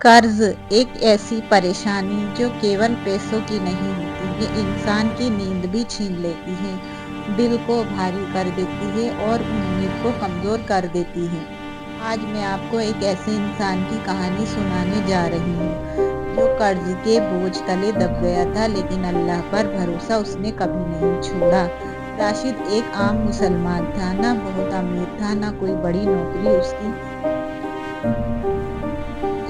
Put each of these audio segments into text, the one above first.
कर्ज एक ऐसी परेशानी जो केवल पैसों की नहीं होती, ये इंसान की नींद भी छीन लेती है, दिल को भारी कर देती है और उम्मीद को कमजोर कर देती है। आज मैं आपको एक ऐसे इंसान की कहानी सुनाने जा रही हूँ जो कर्ज के बोझ तले दब गया था, लेकिन अल्लाह पर भरोसा उसने कभी नहीं छोड़ा। राशिद एक आम मुसलमान था, ना बहुत अमीर था, ना कोई बड़ी नौकरी उसकी।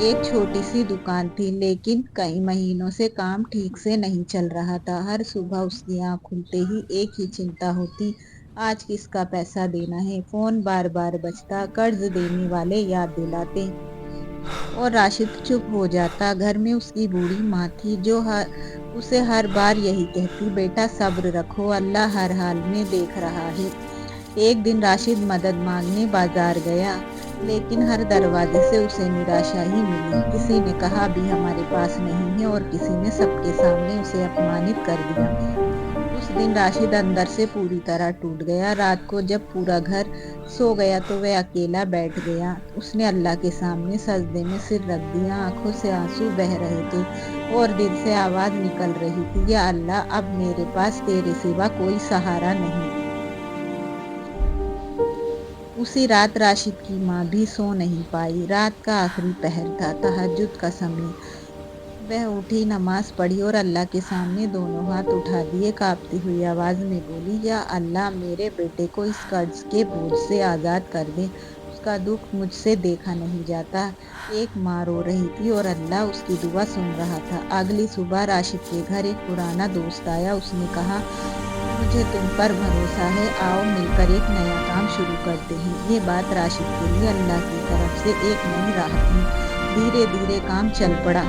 एक छोटी सी दुकान थी, लेकिन कई महीनों से काम ठीक से नहीं चल रहा था। हर सुबह उसकी आँख खुलते ही एक ही चिंता होती, आज किसका पैसा देना है। फोन बार बार बजता, कर्ज देने वाले याद दिलाते और राशिद चुप हो जाता। घर में उसकी बूढ़ी माँ थी जो उसे हर बार यही कहती, बेटा सब्र रखो, अल्लाह हर हाल में देख रहा है। एक दिन राशिद मदद मांगने बाजार गया, लेकिन हर दरवाजे से उसे निराशा ही मिली। किसी ने कहा अभी हमारे पास नहीं है और किसी ने सबके सामने उसे अपमानित कर दिया। उस दिन राशिद अंदर से पूरी तरह टूट गया। रात को जब पूरा घर सो गया तो वह अकेला बैठ गया। उसने अल्लाह के सामने सजदे में सिर रख दिया, आंखों से आंसू बह रहे थे और दिल से आवाज निकल रही थी, या अल्लाह अब मेरे पास तेरे सिवा कोई सहारा नहीं। उसी रात राशिद की माँ भी सो नहीं पाई। रात का आखिरी पहर था, तहज्जुद का समय। वह उठी, नमाज पढ़ी और अल्लाह के सामने दोनों हाथ उठा दिए। कांपती हुई आवाज में बोली, या अल्लाह मेरे बेटे को इस कर्ज के बोझ से आजाद कर दे, उसका दुख मुझसे देखा नहीं जाता। एक माँ रो रही थी और अल्लाह उसकी दुआ सुन रहा था। अगली सुबह राशिद के घर एक पुराना दोस्त आया। उसने कहा, मुझे तुम पर भरोसा है, आओ मिलकर एक नया काम शुरू करते हैं। ये बात राशिद के लिए अल्लाह की तरफ से एक नई राह थी। धीरे धीरे काम चल पड़ा,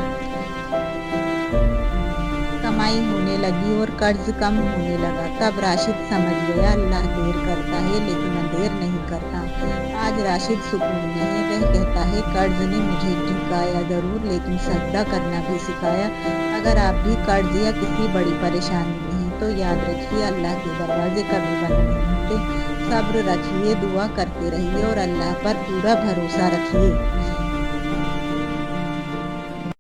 कमाई होने लगी और कर्ज कम होने लगा। तब राशिद समझ गया, अल्लाह देर करता है लेकिन अंधेर नहीं करता। आज राशिद सुकून में है। वह कहता है, कर्ज ने मुझे झुकाया जरूर, लेकिन सजदा करना भी सिखाया। अगर आप भी कर्ज या किसी बड़ी परेशानी में हैं तो याद रखिए, अल्लाह के दरवाजे कभी बंद नहीं होते। सब्र रखिए, दुआ करते रहिए और अल्लाह पर पूरा भरोसा रखिए।